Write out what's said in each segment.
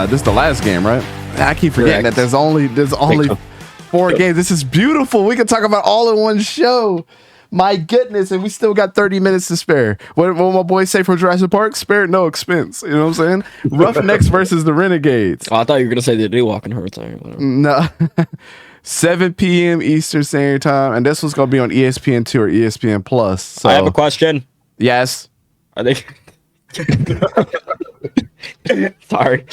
This is the last game, right? I keep forgetting that there's only 4 games. This is beautiful. We can talk about all in one show. My goodness, and we still got 30 minutes to spare. What my boys say from Jurassic Park? Spare no expense. You know what I'm saying? Roughnecks versus the Renegades. Oh, I thought you were gonna say the New Walking Hurts. No. 7 p.m. Eastern Standard Time, and this was gonna be on ESPN2 or ESPN Plus. So I have a question. Yes. Are they? Sorry.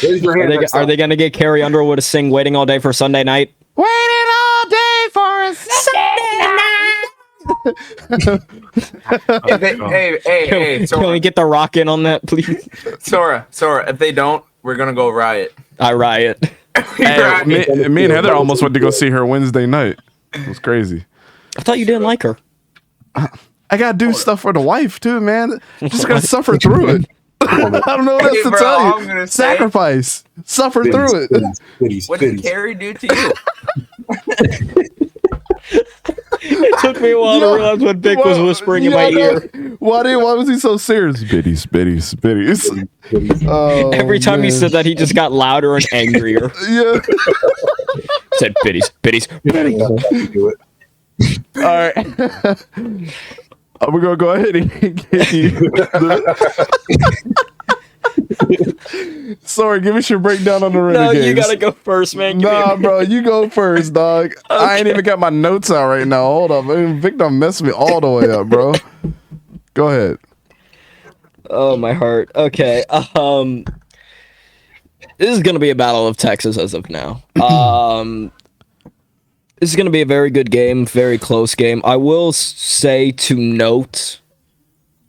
Are they gonna get Carrie Underwood to sing "Waiting All Day for Sunday Night"? Waiting all day for a Sunday night. Hey, Can we get the rock in on that, please? Sora, if they don't, we're gonna go riot. I riot. Hey, me and Heather almost went to go see her Wednesday night. It was crazy. I thought you didn't like her. I gotta do stuff for the wife too, man. Just gotta suffer through it. I don't know what else to tell you. Sacrifice. Suffer through it. What did Carrie do to you? It took me a while to realize what Vic was whispering in my ear. Why was he so serious? Biddies. Oh, every time he said that, he just got louder and angrier. Yeah. Said biddies. All right. We're gonna go ahead and get you. Sorry, give us your breakdown on the Renegades. No, you gotta go first, man. Nah, bro, you go first, dog. Okay. I ain't even got my notes out right now. Hold up, man. Vic done messed me all the way up, bro. Go ahead. Oh, my heart. Okay. This is gonna be a battle of Texas as of now. This is gonna be a very good game, very close game. I will say to note,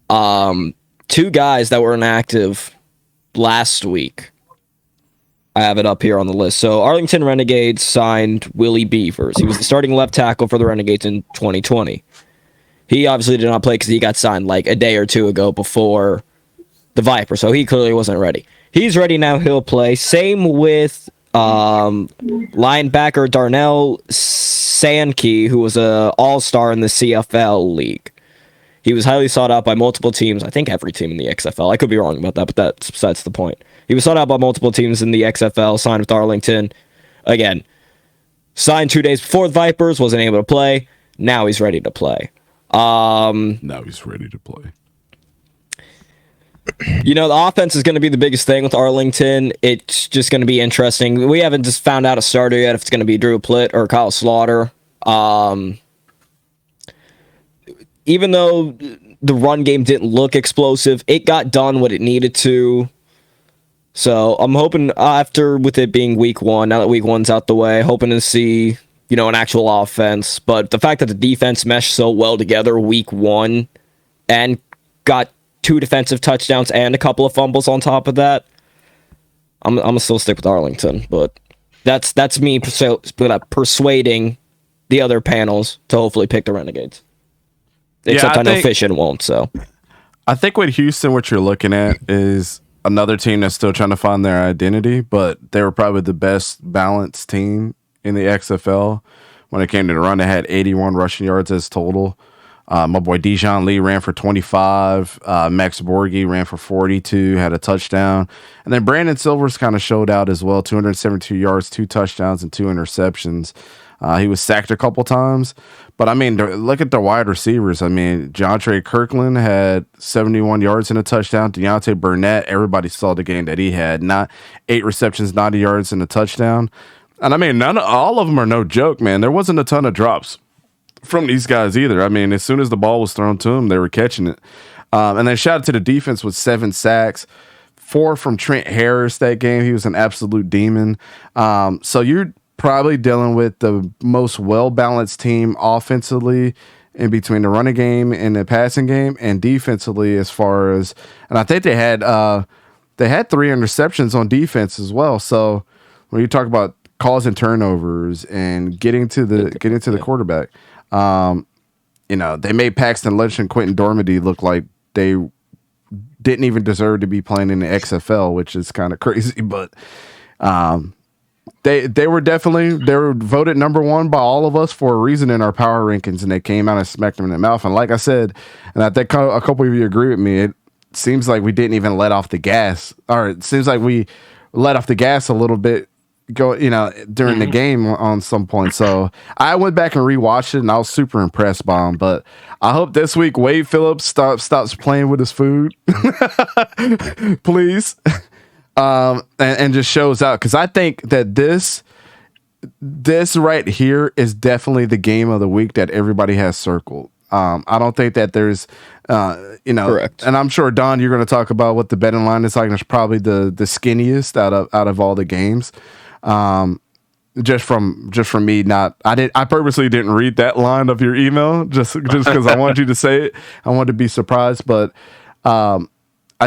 2 guys that were inactive last week. I have it up here on the list. So Arlington Renegades signed Willie Beavers. He was the starting left tackle for the Renegades in 2020. He obviously did not play because he got signed like a day or 2 ago before the Viper, so he clearly wasn't ready. He's ready now. He'll play. Same with linebacker Darnell Sankey, who was an all-star in the CFL league. He was highly sought out by multiple teams. I think every team in the XFL. I could be wrong about that, but that's besides the point. He was sought out by multiple teams in the XFL, signed with Arlington. Again, signed 2 days before the Vipers, wasn't able to play. Now he's ready to play. You know, the offense is going to be the biggest thing with Arlington. It's just going to be interesting. We haven't just found out a starter yet if it's going to be Drew Plitt or Kyle Slaughter. Even though the run game didn't look explosive, it got done what it needed to. So I'm hoping with it being week 1, now that week 1's out the way, hoping to see, an actual offense. But the fact that the defense meshed so well together week 1 and got 2 defensive touchdowns and a couple of fumbles on top of that, I'm gonna still stick with Arlington. But that's me persuading the other panels to hopefully pick the Renegades. Except I know Fishin won't, so. I think with Houston, what you're looking at is another team that's still trying to find their identity, but they were probably the best balanced team in the XFL. When it came to the run, they had 81 rushing yards as total. My boy Dijon Lee ran for 25. Max Borghi ran for 42, had a touchdown. And then Brandon Silvers kind of showed out as well, 272 yards, 2 touchdowns, and 2 interceptions. He was sacked a couple times. But, I mean, look at the wide receivers. I mean, Jontre Kirkland had 71 yards and a touchdown. Deontay Burnett, everybody saw the game that he had. 8 receptions, 90 yards, and a touchdown. And, I mean, all of them are no joke, man. There wasn't a ton of drops from these guys either. I mean, as soon as the ball was thrown to them, they were catching it. And then shout out to the defense with 7 sacks. 4 from Trent Harris that game. He was an absolute demon. So you're probably dealing with the most well-balanced team offensively in between the running game and the passing game, and defensively as far as, and I think they had 3 interceptions on defense as well. So when you talk about causing turnovers and getting to the quarterback, they made Paxton Lynch and Quentin Dormady look like they didn't even deserve to be playing in the XFL, which is kind of crazy, but They were voted number 1 by all of us for a reason in our power rankings, and they came out and smacked them in the mouth. And like I said, and I think a couple of you agree with me, it seems like we didn't even let off the gas. Or it seems like we let off the gas a little bit during the game on some point. So I went back and rewatched it, and I was super impressed by him. But I hope this week Wade Phillips stops playing with his food, please, and just shows out, because I think that this right here is definitely the game of the week that everybody has circled. I don't think that there's, Correct. And I'm sure, Don, you're going to talk about what the betting line is like. It's probably the skinniest out of all the games. Just from me, I purposely didn't read that line of your email just because I wanted you to say it. I wanted to be surprised, but I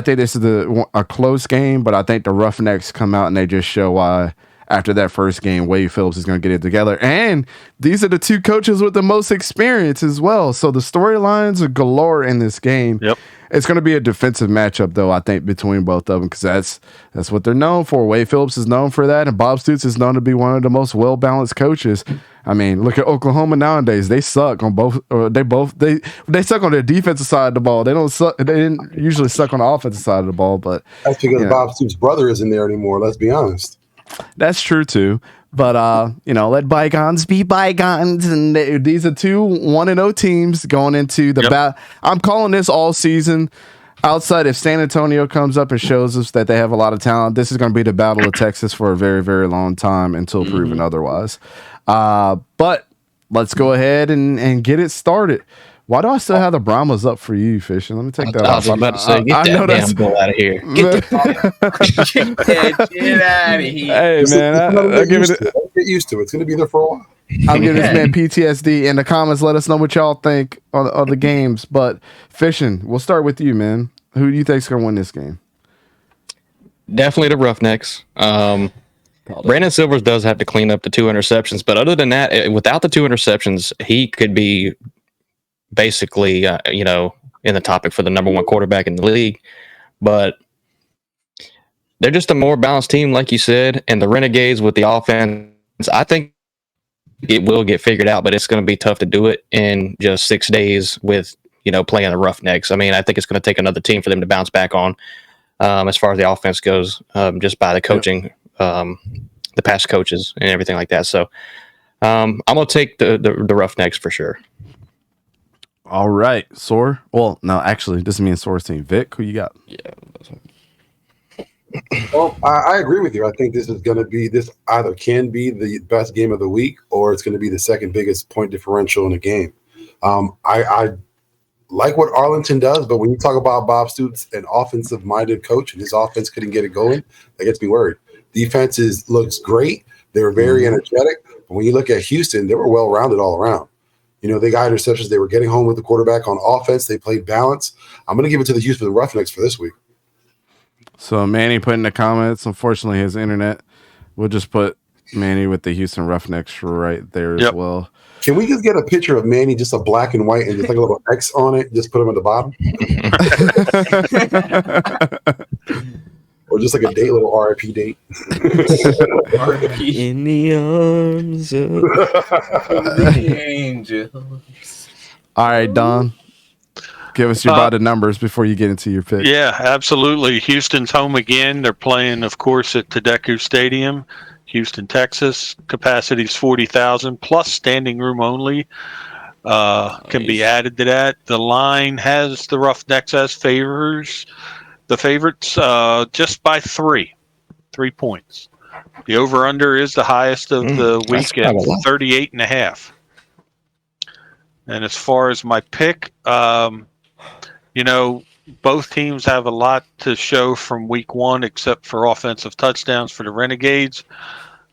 think this is a close game. But I think the Roughnecks come out and they just show why. After that first game, Wade Phillips is going to get it together. And these are the two coaches with the most experience as well. So the storylines are galore in this game. Yep. It's going to be a defensive matchup, though, I think, between both of them, because that's what they're known for. Wade Phillips is known for that, and Bob Stoops is known to be one of the most well-balanced coaches. I mean, look at Oklahoma nowadays. They suck on both. They suck on the defensive side of the ball. They don't suck. They didn't usually suck on the offensive side of the ball. But that's because Bob Stoops' brother isn't there anymore. Let's be honest. That's true too, but let bygones be bygones, and these are two 1-0 teams going into the battle. I'm calling this all season. Outside, if San Antonio comes up and shows us that they have a lot of talent, this is going to be the Battle of Texas for a very, very long time until proven otherwise. But let's go ahead and get it started. Why do I still have the Brahmas up for you, Fishing? Let me take that off. I was about to say, get that damn bull out of here. Get out of here. Hey, man. Get used to it. It's going to be there for a while. I'm giving this man PTSD. In the comments, let us know what y'all think of the games. But, Fishing, we'll start with you, man. Who do you think's going to win this game? Definitely the Roughnecks. Brandon Silvers does have to clean up the 2 interceptions, but other than that, without the 2 interceptions, he could be basically, in the topic for the number 1 quarterback in the league. But they're just a more balanced team, like you said. And the Renegades with the offense, I think it will get figured out, but it's going to be tough to do it in just 6 days with, playing the Roughnecks. I mean, I think it's going to take another team for them to bounce back on as far as the offense goes, just by the coaching, the past coaches and everything like that. So I'm going to take the Roughnecks for sure. All right, Soar. Well, no, actually, this is me and Soar's team. Vic, who you got? Yeah. Well, I agree with you. I think this either can be the best game of the week, or it's going to be the second biggest point differential in the game. I like what Arlington does, but when you talk about Bob Stoops, an offensive-minded coach, and his offense couldn't get it going, that gets me worried. Defense looks great. They were very energetic. But when you look at Houston, they were well-rounded all around. They got interceptions. They were getting home with the quarterback on offense. They played balance. I'm going to give it to the Houston Roughnecks for this week. So Manny put in the comments, unfortunately, his internet. We'll just put Manny with the Houston Roughnecks right there as well. Can we just get a picture of Manny, just a black and white, and just like a little X on it? Just put him at the bottom? Or just like a little RIP date. In the arms of the angels. All right, Don. Give us your bottom numbers before you get into your pick. Yeah, absolutely. Houston's home again. They're playing, of course, at Tedesco Stadium, Houston, Texas. Capacity's 40,000 plus standing room only. Can be added to that. The line has the Roughnecks as favorites. The favorites just by 3 points. The over-under is the highest of the week at 38.5. And as far as my pick, both teams have a lot to show from week 1, except for offensive touchdowns for the Renegades.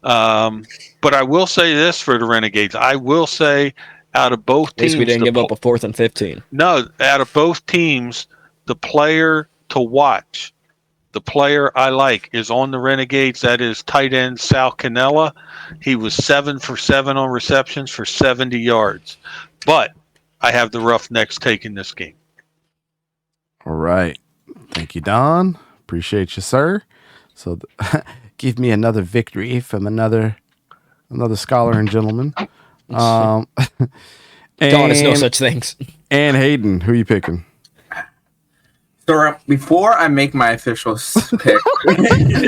But I will say this for the Renegades. I will say out of both teams. At least we didn't give up a 4th and 15. No, out of both teams, the player to watch, the player I like is on the Renegades. That is tight end Sal Cannella. He was 7 for 7 on receptions for 70 yards. But I have the Roughnecks taking this game. All right. Thank you, Don. Appreciate you, sir. So give me another victory from another scholar and gentleman. Don is no such things. And Hayden, who you picking? So before I make my official pick,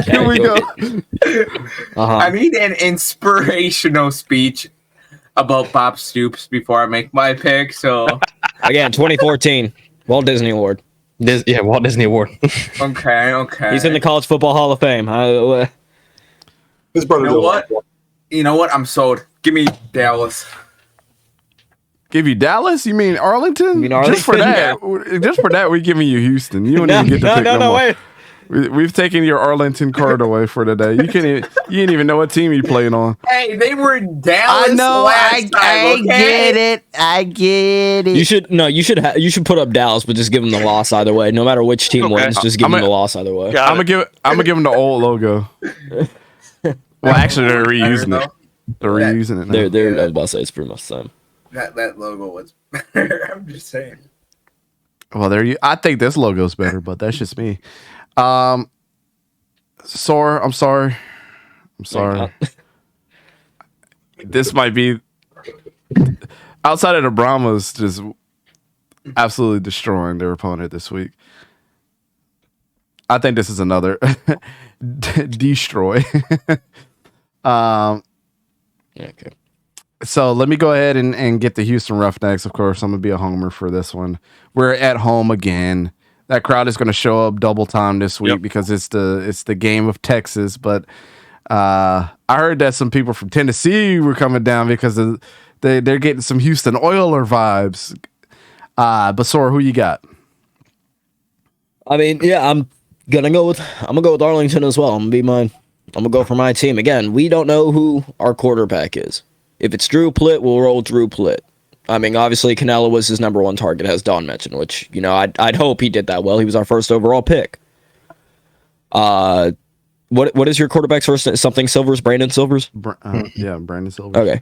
Here we go. I need an inspirational speech about Bob Stoops before I make my pick. So Again, 2014 Walt Disney Award. Walt Disney Award. okay. He's in the College Football Hall of Fame. His brother. You know what? You know what? I'm sold. Give me Dallas. Give you Dallas? You mean Arlington? You mean Just for that, we giving you Houston. You don't even get to pick no more. wait. We've taken your Arlington card away for today. You didn't even know what team you playing on. Hey, they were Dallas. Last time, okay? I get it. You should put up Dallas, but just give them the loss either way. No matter which team wins, just give them the loss either way. I'm gonna give them the old logo. Well, actually, they're reusing it. They're reusing it now. They're I was about to say it's pretty much the same. That logo was better. I'm just saying. Well, I think this logo's better, but that's just me. Sore, I'm sorry. This might be outside of the Brahmas just absolutely destroying their opponent this week. I think this is another destroy. Okay. So let me go ahead and get the Houston Roughnecks. Of course, I'm going to be a homer for this one. We're at home again. That crowd is going to show up double time this week because it's the game of Texas. But I heard that some people from Tennessee were coming down because they're getting some Houston Oiler vibes. But Sora, who you got? I mean, yeah, I'm gonna go with Arlington as well. I'm gonna go for my team again. We don't know who our quarterback is. If it's Drew Plitt, we'll roll Drew Plitt. I mean, obviously, Canelo was his number one target, as Don mentioned, which, I'd hope he did that well. He was our first overall pick. What is your quarterback's first name? Something Silvers? Brandon Silvers? Brandon Silvers. Okay.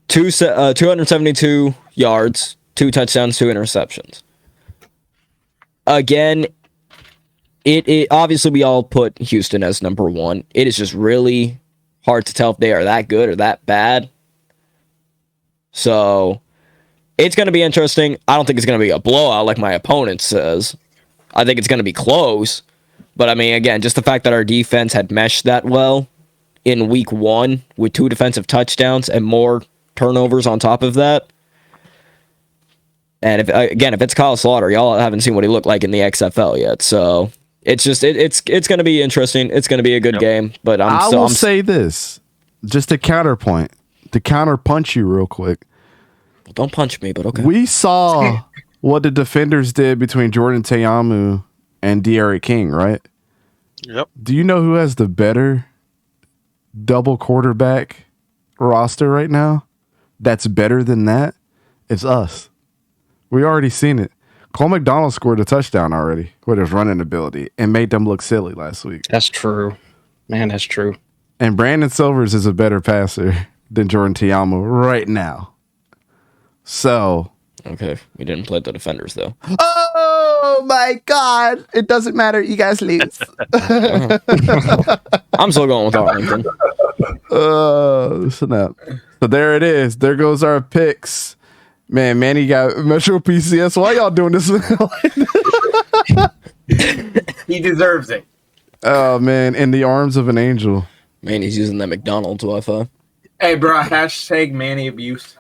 272 yards, 2 touchdowns, 2 interceptions. Again, it obviously we all put Houston as number one. It is just really hard to tell if they are that good or that bad. So it's going to be interesting. I don't think it's going to be a blowout like my opponent says. I think it's going to be close. But I mean, again, just the fact that our defense had meshed that well in week 1 with 2 defensive touchdowns and more turnovers on top of that. And if it's Kyle Slaughter, y'all haven't seen what he looked like in the XFL yet. So it's just it's going to be interesting. It's going to be a good game. But I will say this, just a counterpoint, to counterpunch you real quick. Well, don't punch me, but okay. We saw what the defenders did between Jordan Teamu and De'Aaron King, right? Yep. Do you know who has the better double quarterback roster right now? That's better than that. It's us. We already seen it. Cole McDonald scored a touchdown already with his running ability and made them look silly last week. That's true. Man, that's true. And Brandon Silvers is a better passer than Jordan Teamu right now. So. Okay, we didn't play the defenders, though. Oh, my God. It doesn't matter. You guys lose. I'm still going with Arlington. Snap. So there it is. There goes our picks. Man, Manny got Metro PCS. Why y'all doing this? He deserves it. Oh, man. In the arms of an angel. Man, he's using that McDonald's Wi-Fi. Hey, bro, hashtag Manny abuse.